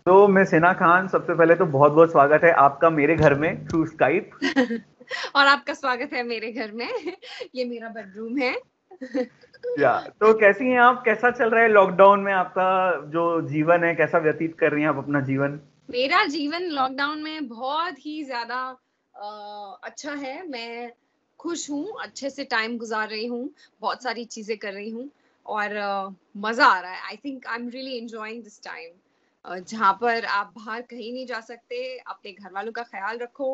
तो मैं सिना खान, सबसे पहले तो बहुत बहुत स्वागत है आपका मेरे घर में थ्रू स्काइप। और आपका स्वागत है मेरे घर में। ये मेरा बेडरूम है। या तो कैसी हैं आप, कैसा चल रहा है लॉकडाउन में आपका जो जीवन है, कैसा व्यतीत कर रही हैं आप अपना जीवन? मेरा जीवन लॉकडाउन में बहुत ही ज्यादा अच्छा है। मैं खुश हूँ, अच्छे से टाइम गुजार रही हूँ, बहुत सारी चीजें कर रही हूँ और मजा आ रहा है। I think I am really enjoying this time, जहाँ पर आप बाहर कहीं नहीं जा सकते। अपने घर वालों का ख्याल रखो,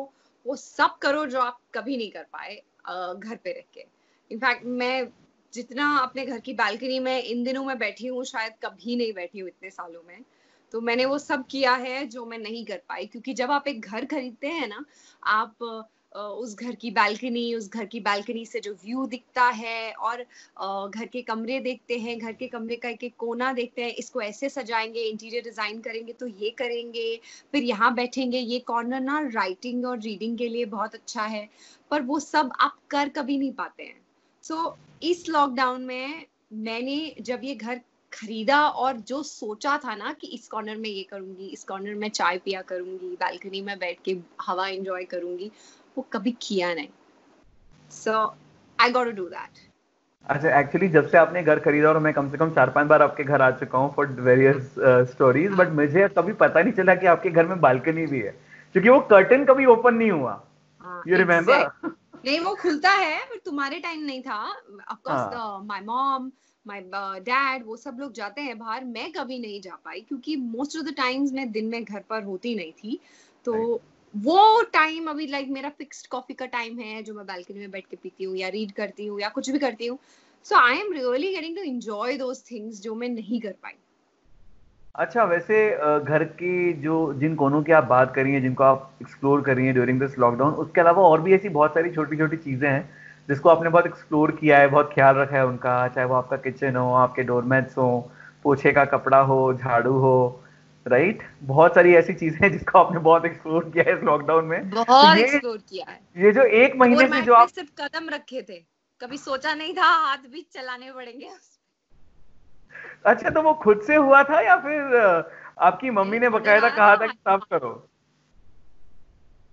वो सब करो जो आप कभी नहीं कर पाए घर पे रह के। इनफैक्ट मैं जितना अपने घर की बालकनी में इन दिनों में बैठी हूँ, शायद कभी नहीं बैठी हूँ इतने सालों में। तो मैंने वो सब किया है जो मैं नहीं कर पाई, क्योंकि जब आप एक घर खरीदते हैं ना, आप उस घर की बालकनी से जो व्यू दिखता है और घर के कमरे देखते हैं, घर के कमरे का एक एक कोना देखते हैं, इसको ऐसे सजाएंगे, इंटीरियर डिजाइन करेंगे तो ये करेंगे, फिर यहाँ बैठेंगे, ये कॉर्नर ना राइटिंग और रीडिंग के लिए बहुत अच्छा है। पर वो सब आप कर कभी नहीं पाते हैं। सो इस लॉकडाउन में मैंने जब ये घर खरीदा और जो सोचा था ना कि इस कॉर्नर में ये करूंगी, इस कॉर्नर में चाय पिया करूंगी, बालकनी में बैठ के हवा एंजॉय करूंगी, वो कभी किया नहीं। So I got to do that. अच्छा, एक्चुअली जब से आपने घर खरीदा, और मैं कम से कम 4-5 बार आपके घर आ चुका हूँ फॉर वेरियस स्टोरीज, बट हाँ, मुझे कभी पता नहीं चला कि आपके घर में बालकनी भी है, क्योंकि वो कर्टन कभी ओपन नहीं हुआ। हाँ, यू रिमेम्बर? एग्जैक्ट। नहीं, वो खुलता है, पर तुम्हारे टाइम नहीं था। ऑफ कोर्स हाँ। माय मॉम, माय डैड, वो सब लोग जाते हैं बाहर, मैं कभी नहीं जा पाई क्योंकि मोस्ट ऑफ द टाइम्स मैं दिन में घर पर होती नहीं थी। तो वो टाइम अभी लाइक मेरा फिक्स्ड कॉफी का टाइम है, जो मैं बालकनी में बैठ के पीती हूँ या रीड करती हूँ या कुछ भी करती हूँ। So I am really getting to enjoy those things जो मैं नहीं कर पाई। अच्छा, वैसे घर की जो जिन कोनों की आप बात करी हैं, जिनको आप एक्सप्लोर कर रही हैं ड्यूरिंग दिस लॉकडाउन, उसके अलावा और भी ऐसी बहुत सारी छोटी छोटी चीजें हैं जिसको आपने बहुत एक्सप्लोर किया है, बहुत ख्याल रखा है उनका, चाहे वो आपका किचन हो, आपके डोरमैट्स हो, पोछे का कपड़ा हो, झाड़ू हो, राइट? बहुत सारी ऐसी चीजें हैं जिसको आपने बहुत एक्सप्लोर किया है इस लॉकडाउन में। तो बहुत ये एक्सप्लोर किया है। ये जो 1 महीने से डोरमैट जो पे आप... सिर्फ कदम रखे थे, कभी सोचा नहीं था हाथ भी चलाने पड़ेंगे। अच्छा, तो वो खुद से हुआ था या फिर आपकी मम्मी नहीं, ने ऑर्डर बकायदा आया कहा था था हाई कि साफ कमांड करो? से।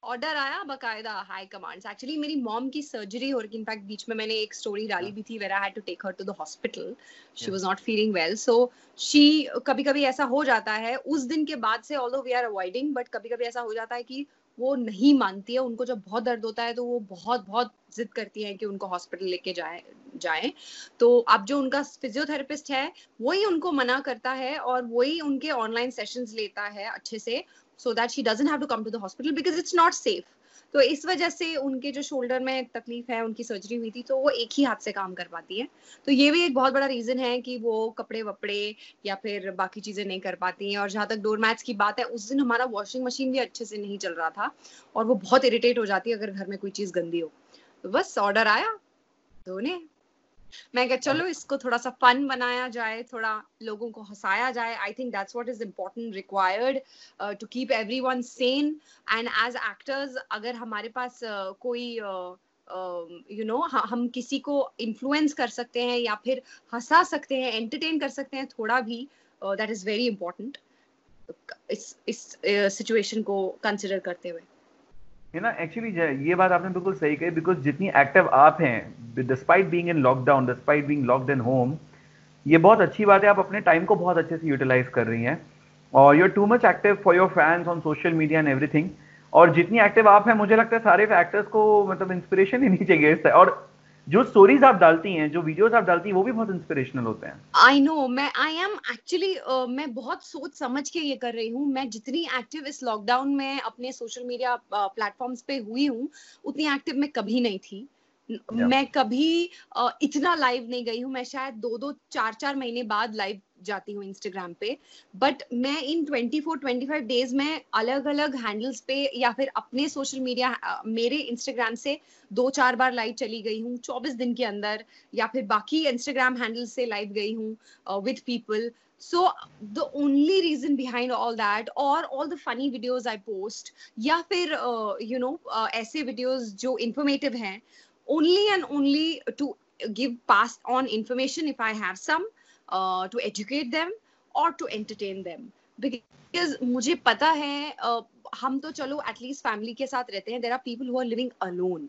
ऑर्डर आया बकायदा हाई कमांड से। एक्चुअली मेरी मॉम की सर्जरी हो रही थी। इनफैक्ट बीच में मैंने एक स्टोरी डाली भी थी, where I had to take her to the hospital. She was not feeling well, so she, कभी कभी ऐसा हो जाता है उस दिन के बाद से, although we are avoiding, but कभी कभी ऐसा हो जाता है कि वो नहीं मानती है। उनको जब बहुत दर्द होता है तो वो बहुत बहुत जिद करती है कि उनको हॉस्पिटल लेके जाए। तो अब जो उनका फिजियोथेरेपिस्ट है, वही उनको मना करता है और वही उनके ऑनलाइन सेशंस लेता है अच्छे से, so that she doesn't have to come to the hospital because it's not safe। तो इस वजह से उनके जो शोल्डर में तकलीफ है, उनकी सर्जरी हुई थी, तो वो एक ही हाथ से काम कर पाती है। तो ये भी एक बहुत बड़ा रीजन है कि वो कपड़े वपड़े या फिर बाकी चीजें नहीं कर पाती हैं। और जहां तक डोर मैट्स की बात है, उस दिन हमारा वॉशिंग मशीन भी अच्छे से नहीं चल रहा था और वो बहुत इरिटेट हो जाती है अगर घर में कोई चीज गंदी हो। तो बस ऑर्डर आया, धोने। मैं क्या, चलो इसको थोड़ा सा फन बनाया जाए, थोड़ा लोगों को हंसाया जाए। I think that's what is important, required to keep everyone sane. And as actors, अगर हमारे पास कोई हम किसी को इन्फ्लुएंस कर सकते हैं या फिर हंसा सकते हैं, एंटरटेन कर सकते हैं थोड़ा भी, दैट इज वेरी इंपॉर्टेंट इस सिचुएशन को कंसिडर करते हुए। है ना, एक्चुअली ये बात आपने बिल्कुल सही कही, बिकॉज जितनी एक्टिव आप हैं despite being in lockdown, despite being locked in home, ये बहुत अच्छी बात है, आप अपने टाइम को बहुत अच्छे से यूटिलाइज कर रही हैं, और you are too much active for your fans on social media and everything. और जितनी एक्टिव आप हैं, मुझे लगता है सारे एक्टर्स को मतलब इंस्पिरेशन ही नहीं चाहिए इससे। और जो स्टोरीज आप डालती हैं, जो वीडियोस आप डालती हैं, वो भी बहुत इंस्पिरेशनल होते हैं। आई नो, मैं आई एम एक्चुअली, मैं बहुत सोच समझ के ये कर रही हूँ। मैं जितनी एक्टिव इस लॉकडाउन में अपने सोशल मीडिया प्लेटफॉर्म्स पे हुई हूँ, उतनी एक्टिव मैं कभी नहीं थी। या मैं कभी इतना लाइव नहीं गई हूँ। मैं शायद 2-2 4-4 महीने बाद लाइव जाती हूँ इंस्टाग्राम पे। बट मैं इन 24-25 डेज में अलग अलग हैंडल्स पे या फिर अपने सोशल मीडिया, मेरे इंस्टाग्राम से 2-4 बार लाइव चली गई हूँ 24 दिन के अंदर, या फिर बाकी इंस्टाग्राम हैंडल से लाइव गई हूँ with people. So the only reason behind all that, और all the funny videos I post, या फिर ऐसे वीडियोज जो इंफॉर्मेटिव हैं, only and only to give pass on information if I have some, to educate them or to entertain them. Because मुझे पता है हम तो चलो एटलीस्ट फैमिली के साथ रहते हैं, there are people who are living alone,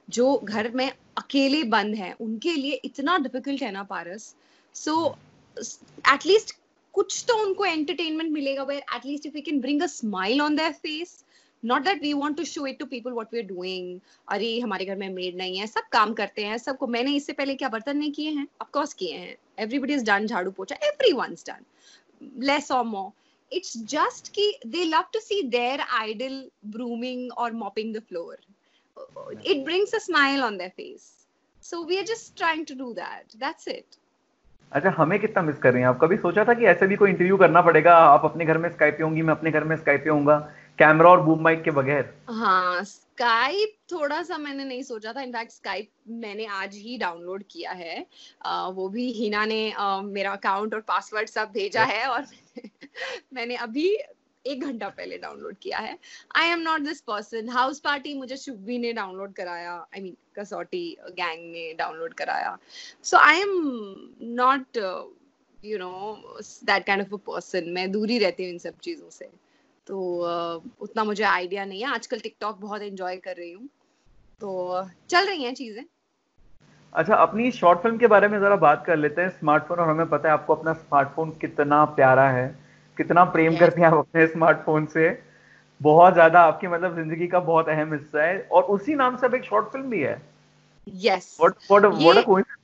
जो घर में अकेले बंद हैं, उनके लिए इतना डिफिकल्ट है ना पारस. सो एटलीस्ट कुछ तो उनको एंटरटेनमेंट मिलेगा, where at least if we can bring a smile on their face, not that we want to show it to people what we are doing. अरे हमारे घर में मेड नहीं है, सब काम करते हैं, सबको. मैंने इससे पहले क्या बर्तन नहीं किए हैं? ऑफ कोर्स किए हैं. एवरीबॉडी इज डन झाड़ू पोछा, everyone's done, less or more. It's just कि they love to see their idol brooming or mopping the floor. It brings a smile on their face. So we are just trying to do that. That's it. अच्छा, हमें कितना miss कर रही हैं आप? कभी सोचा था कि ऐसे भी कोई इंटरव्यू करना पड़ेगा, आप अपने घर में स्काइप पे होंगी, मैं अपने घर में स्काइप पे होऊंगा, कैमरा और बूम माइक के बगैर? हाँ, स्काइप थोड़ा सा मैंने नहीं सोचा था. इनफैक्ट स्काइप मैंने आज ही डाउनलोड किया है. वो भी हिना ने मेरा अकाउंट और पासवर्ड सब भेजा है, और मैंने अभी 1 घंटा पहले डाउनलोड किया है. I am not this person. House party मुझे शुभवी ने डाउनलोड कराया, आई मीन कसौटी गैंग ने डाउनलोड कराया. So I am not you know that kind of a person. मैं दूरी रहती हूँ इन सब चीजों से, तो उतना मुझे आइडिया नहीं है. आजकल टिकटॉक बहुत एंजॉय कर रही हूँ, तो चल रही हैं चीजें. अच्छा, अपनी शॉर्ट फिल्म के बारे में जरा बात कर लेते हैं. स्मार्टफोन, और हमें पता है आपको अपना स्मार्टफोन कितना प्यारा है, कितना प्रेम Yes. करते हैं आप अपने स्मार्टफोन से. बहुत ज्यादा आपकी मतलब जिंदगी का बहुत अहम हिस्सा है, और उसी नाम से अब एक शॉर्ट फिल्म भी है. Yes. व्हाट ये अ कोइंसिडेंस.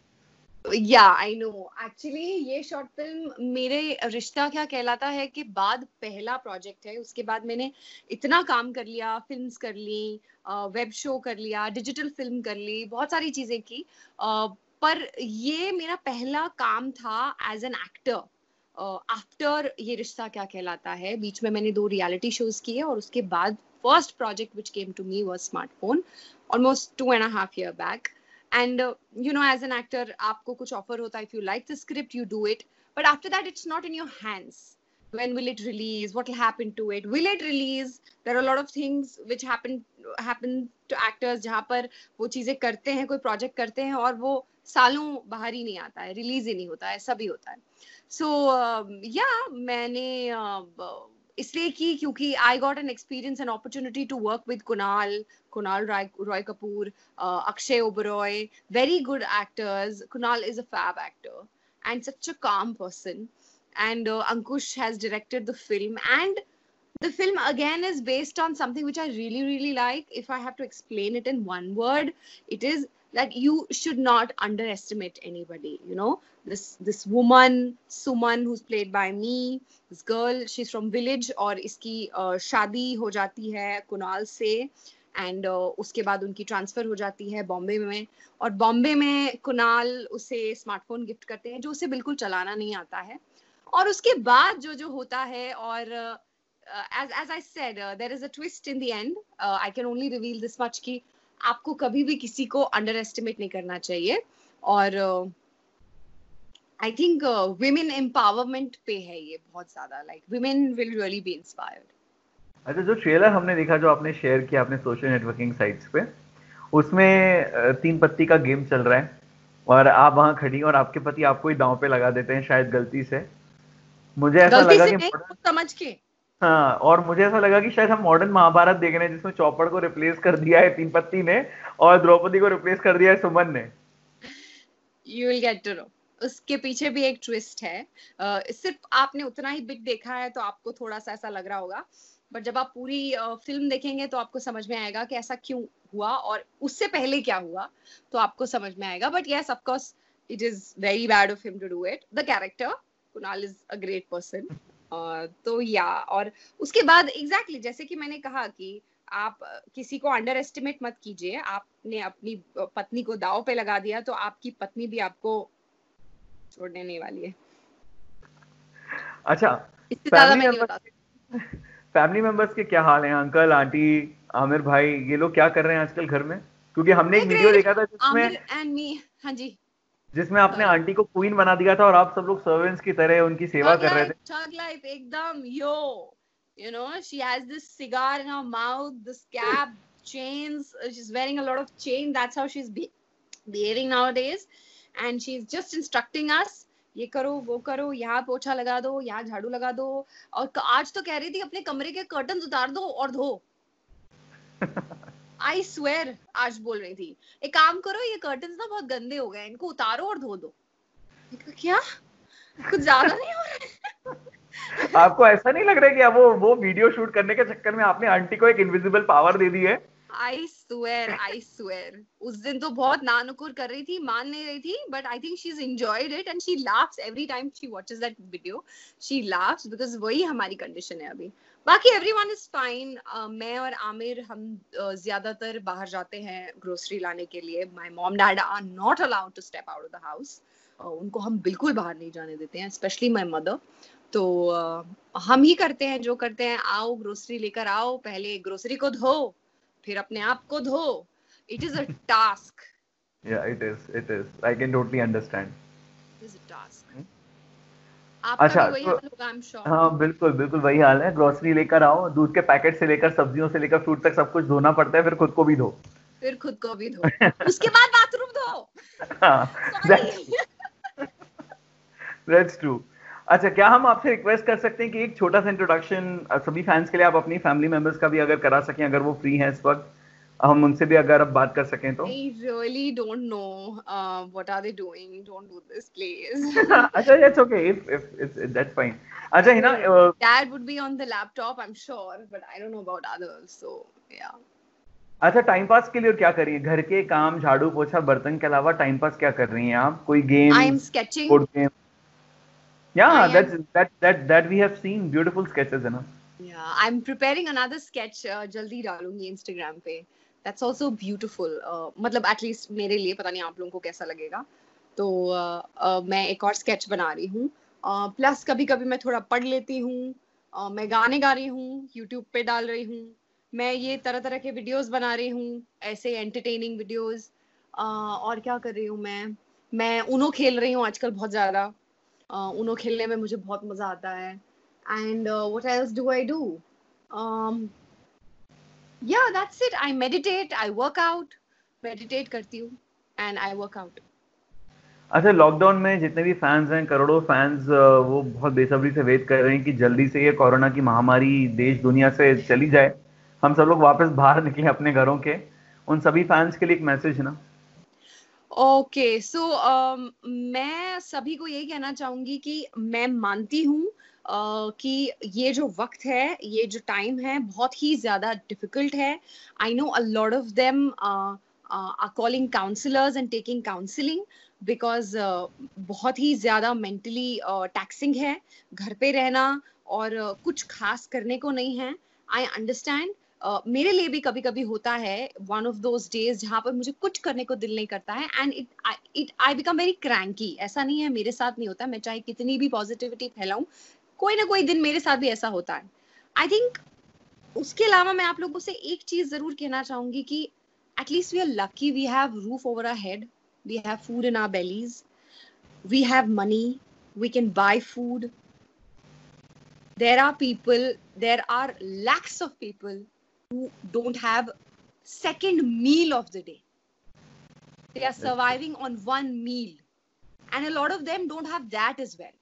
या आई नो. एक्चुअली ये शॉर्ट फिल्म मेरे रिश्ता क्या कहलाता है कि बाद पहला प्रोजेक्ट है. उसके बाद मैंने इतना काम कर लिया, फिल्म्स कर ली, वेब शो कर लिया, डिजिटल फिल्म कर ली, बहुत सारी चीजें की. पर ये मेरा पहला काम था एज एन एक्टर आफ्टर ये रिश्ता क्या कहलाता है. बीच में मैंने 2 रियलिटी शोज किए, और उसके बाद first project which came to me was smartphone, almost 2.5 year back. And you know, as an actor आपको कुछ ऑफर होता है, if you like the script you do it, but after that it's not in your hands. When will it release? What will happen to it? Will it release? There are a lot of things which happen to actors, जहाँ पर वो चीजें करते हैं, कोई project करते हैं, और वो सालों बाहर ही नहीं आता है, रिलीज ही नहीं होता है, ऐसा भी होता है. सो या मैंने इसलिए की क्योंकि I got an experience an opportunity to work with Kunal Roy Kapoor, Akshay Oberoi, very good actors. Kunal is a fab actor and such a calm person. And Ankush has directed the film, and the film again is based on something which I really, really like. If I have to explain it in one word, it is that you should not underestimate anybody. You know, this woman Suman, who's played by me, this girl, she's from village, और इसकी शादी हो जाती है कुणाल से, and उसके बाद उनकी ट्रांसफर हो जाती है बॉम्बे में, और बॉम्बे में कुणाल उसे स्मार्टफोन गिफ्ट करते हैं जो उसे बिल्कुल चलाना नहीं आता है. और उसके बाद जो होता है, और as I said, there is a twist in the end. I can only reveal this much कि आपको कभी भी किसी को अंडर एस्टिमेट नहीं करना चाहिए. और आई थिंक women empowerment पे है ये बहुत ज्यादा. like women will really be inspired. अच्छा, जो ट्रेलर हमने देखा, जो आपने शेयर किया अपने सोशल नेटवर्किंग साइट्स पे, उसमें 3 पत्ती का गेम चल रहा है, और आप वहां खड़ी हैं, और आपके पति आपको ही दांव पे लगा देते हैं शायद गलती से. मुझे ऐसा गलती लगा से कि नहीं, समझ के. हाँ, और मुझे ऐसा लगा कि शायद हम मॉडर्न महाभारत देख रहे हैं, जिसमें चौपड़ को रिप्लेस कर दिया है 3 पत्ती ने, और द्रौपदी को रिप्लेस कर दिया है सुमन ने. You will get to know. उसके पीछे भी एक ट्विस्ट है. सिर्फ आपने उतना ही बिट देखा है तो आपको थोड़ा सा ऐसा लग रहा होगा, बट जब आप पूरी फिल्म देखेंगे तो आपको समझ में आएगा कि ऐसा क्यों हुआ और उससे पहले क्या हुआ, तो आपको समझ में आएगा. But yes, of course it is very bad of him to do it. The character Kunal is a great person. तो या, और उसके बाद एग्जैक्टली जैसे कि मैंने कहा कि आप किसी को अंडर एस्टिमेट मत कीजिए. आपने अपनी पत्नी को दांव पे लगा दिया तो आपकी पत्नी भी आपको छोड़ने नहीं वाली है. अच्छा, इससे ज्यादा मैं नहीं बता सकती. फैमिली मेंबर्स के क्या हाल हैं? अंकल, आंटी, आमिर भाई, ये लोग क्या कर रहे हैं आजकल घर में? क्योंकि हमने एक वीडियो देखा था आमिर एंड मी. हाँ जी. जिसमें आपने आंटी को क्वीन बना दिया था, और आप सब लोग सर्वेंट्स की तरह उनकी सेवा कर रहे थे. Thug life एकदम. Yo, you know, she has this cigar in her mouth, this cap, chains. She's wearing a lot of chain. That's how she's behaving nowadays. And she's just instructing us ये करो वो करो, यहाँ पोछा लगा दो, यहाँ झाड़ू लगा दो, और आज तो कह रही थी अपने कमरे के कर्टन उतार दो और धो। आई स्वेयर आज बोल रही थी एक काम करो, ये कर्टन्स ना बहुत गंदे हो गए, इनको उतारो और धो दो। क्या कुछ ज्यादा नहीं हो रहा है? आपको ऐसा नहीं लग रहा है कि अब वो वीडियो शूट करने के चक्कर में आपने आंटी को एक इनविजिबल पावर दे दी है? आई स्वेयर उस दिन तो बहुत नानुकुर कर रही थी, मान नहीं रही थी, but I think she is enjoyed it and she laughs every time she watches that video. She laughs because वही हमारी कंडीशन है अभी। बाकी एवरीवन इज फाइन। मैं और आमिर हम ज्यादातर बाहर जाते हैं ग्रोसरी लाने के लिए। My mom dad are not allowed to step out of the house. उनको हम बिल्कुल बाहर नहीं जाने देते हैं, स्पेशली माय मदर। तो हम ही करते हैं जो करते हैं। आओ ग्रोसरी लेकर आओ, पहले ग्रोसरी को धो, फिर अपने आप को धो। It is a task. Yeah, it is. I can totally understand. It is a task. आपका अच्छा भी वही तो हाल होगा, आई एम श्योर। हाँ, बिल्कुल बिल्कुल वही हाल है। ग्रोसरी लेकर आओ, दूध के पैकेट से लेकर सब्जियों से लेकर फ्रूट तक सब कुछ धोना पड़ता है, फिर खुद को भी धो। फिर खुद को भी धो, उसके बाद बाथरूम धो। हाँ, सॉरी। That's true. अच्छा, क्या हम आपसे रिक्वेस्ट कर सकते हैं कि एक छोटा सा इंट्रोडक्शन सभी फैंस के लिए आप अपनी फैमिली मेंबर्स का भी अगर करा सकें, अगर वो फ्री हैं इस वक्त, हम उनसे भी अगर अब बात कर सकें तो। I really don't know what are they doing. Don't do this, please. अच्छा, that's okay, if that's fine. अच्छा Hina, Well, dad would be on the laptop, I'm sure, but I don't know about others. So, yeah. अच्छा, time pass के लिए और क्या कर रही हैं? घर के काम, झाड़ू पोछा बर्तन के अलावा टाइम पास क्या कर रही हैं आप? कोई I am games, sketching. Board game? I Yeah, am, that we have seen beautiful sketches, है ना? yeah, I'm preparing another sketch. जल्दी डालूंगी Instagram पे. That's also beautiful. मतलब at least मेरे लिए, पता नहीं आप लोगों को कैसा लगेगा। तो मैं एक और स्केच बना रही हूँ। प्लस कभी कभी मैं थोड़ा पढ़ लेती हूँ। मैं गाने गा रही हूँ, यूट्यूब पे डाल रही हूँ। मैं ये तरह तरह के वीडियोस बना रही हूँ, ऐसे एंटरटेनिंग वीडियोस। और क्या कर रही हूँ मैं उनो खेल रही हूँ आजकल बहुत ज्यादा। उनो खेलने में मुझे बहुत मजा आता है। And what else do I do? Yeah that's it. I meditate, I work out. Meditate करती हूँ एंड आई वर्क आउट। अच्छा, लॉकडाउन में जितने भी फैंस हैं, करोड़ों फैंस, वो बहुत बेसब्री से वेट कर रहे हैं कि जल्दी से ये कोरोना की महामारी देश दुनिया से चली जाए, हम सब लोग वापस बाहर निकले अपने घरों के। उन सभी फैंस के लिए एक मैसेज है ना? ओके सो मैं सभी को यही कहना चाहूंगी कि मैं मानती हूँ कि ये जो वक्त है, ये जो टाइम है, बहुत ही ज्यादा डिफिकल्ट है। I know a lot of them are calling counsellors and taking counselling because बहुत ही ज्यादा मेंटली टैक्सिंग है घर पे रहना, और कुछ खास करने को नहीं है। I understand. मेरे लिए भी कभी कभी होता है वन ऑफ दोज डेज जहां पर मुझे कुछ करने को दिल नहीं करता है, and it I become very cranky. ऐसा नहीं है मेरे साथ नहीं होता, मैं चाहे कितनी भी पॉजिटिविटी फैलाऊं, कोई ना कोई दिन मेरे साथ भी ऐसा होता है। आई थिंक उसके अलावा मैं आप लोगों से एक चीज जरूर कहना चाहूंगी कि at least we are lucky, we have roof over our head, we have food in our bellies, we have money, we can buy food. There are people, there are lakhs of people who don't have second meal of the day. They are surviving on one meal, and a lot of them don't have that as well.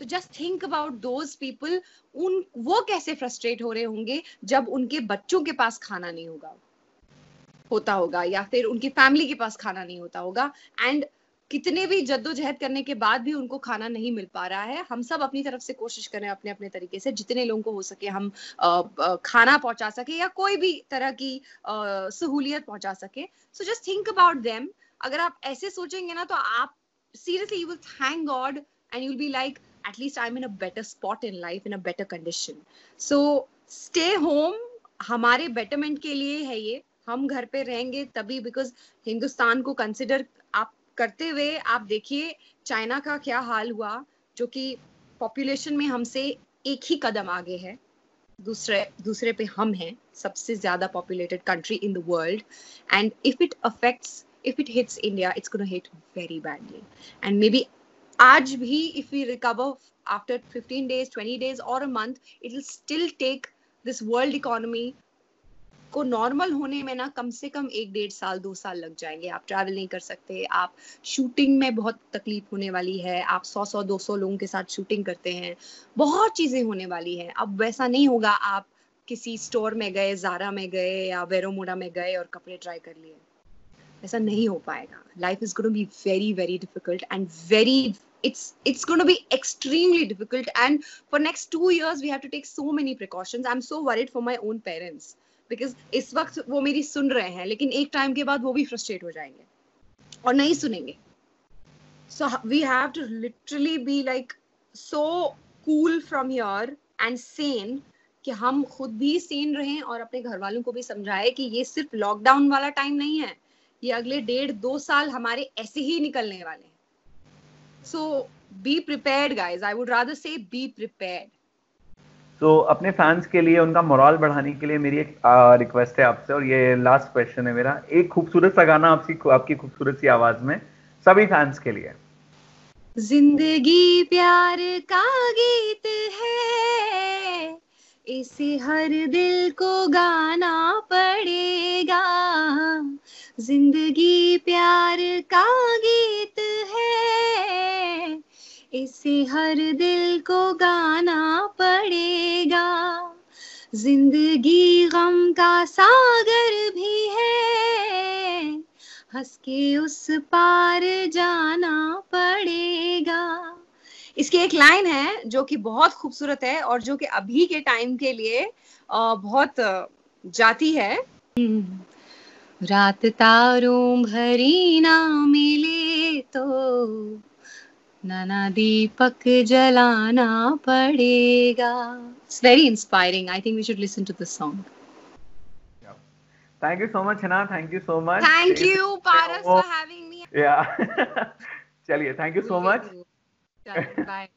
So just think about those people. उन वो कैसे frustrate हो रहे होंगे जब उनके बच्चों के पास खाना नहीं होता होगा, या फिर उनकी फैमिली के पास खाना नहीं होता होगा, एंड कितने भी जद्दोजहद करने के बाद भी उनको खाना नहीं मिल पा रहा है। हम सब अपनी तरफ से कोशिश करें अपने अपने तरीके से, जितने लोगों को हो सके हम खाना पहुंचा सके या कोई भी तरह की सहूलियत पहुंचा सके। So just think about them. अगर आप ऐसे सोचेंगे ना, तो आप seriously you will thank God and you will be like at least I am in a better spot in life, in a better condition. So stay home, हमारे betterment के लिए है ये। हम घर पे रहेंगे तभी, बिकॉज हिंदुस्तान को कंसिडर आप करते हुए आप देखिए चाइना का क्या हाल हुआ, जो कि पॉपुलेशन में हमसे एक ही कदम आगे है। दूसरे पे हम हैं, सबसे ज्यादा populated country in the world, and if it hits India, it's gonna hit very badly. And maybe आज भी if we recover after 15 days, 20 days or a month, it will still take this world economy आपको normal होने में ना कम से कम 1-1.5 साल 2 साल लग जाएंगे। आप ट्रैवल नहीं कर सकते, आप शूटिंग में बहुत तकलीफ होने वाली है, आप 100-100 200 लोगों के साथ शूटिंग करते हैं, बहुत चीजें होने वाली है। अब वैसा नहीं होगा आप किसी स्टोर में गए, ज़ारा में गए या वेरोमोडा में गए और कपड़े ट्राई कर लिए, ऐसा नहीं हो पाएगा। Life is going to be very very difficult and very it's going to be extremely difficult, and for next 2 years we have to take so many precautions. I'm so worried for my own parents because इस वक्त वो मेरी सुन रहे हैं, लेकिन एक time के बाद वो भी फ्रस्ट्रेट हो जाएंगे और नहीं सुनेंगे। So we have to literally be like so cool from here and sane कि हम खुद भी सेन रहें और अपने घर वालों को भी समझाएं कि ये सिर्फ लॉकडाउन वाला टाइम नहीं है, ये अगले 1.5-2 साल हमारे ऐसे ही निकलने वाले हैं। So be prepared guys, I would rather say be prepared. तो अपने फैंस के लिए उनका मोरल बढ़ाने के लिए मेरी एक रिक्वेस्ट है आपसे, और ये लास्ट क्वेश्चन है मेरा। एक खूबसूरत सा गाना आपकी खूबसूरत सी आवाज में सभी फैंस के लिए। जिंदगी प्यार का गीत है, इसे हर दिल को गाना पड़ेगा। जिंदगी प्यार का गीत है, इसे हर दिल को गाना पड़ेगा। जिंदगी गम का सागर भी है, हंस के उस पार जाना पड़ेगा। इसकी एक लाइन है जो कि बहुत खूबसूरत है और जो कि अभी के टाइम के लिए बहुत जाती है। रात तारों भरी ना मिले तो नाना दीपक जलाना पड़ेगा। It's very inspiring. I think we should listen to this song. Thank you so much, Hina. Thank you so much. Thank you, Paras, for having me. Yeah. चलिए, thank you so much. Bye.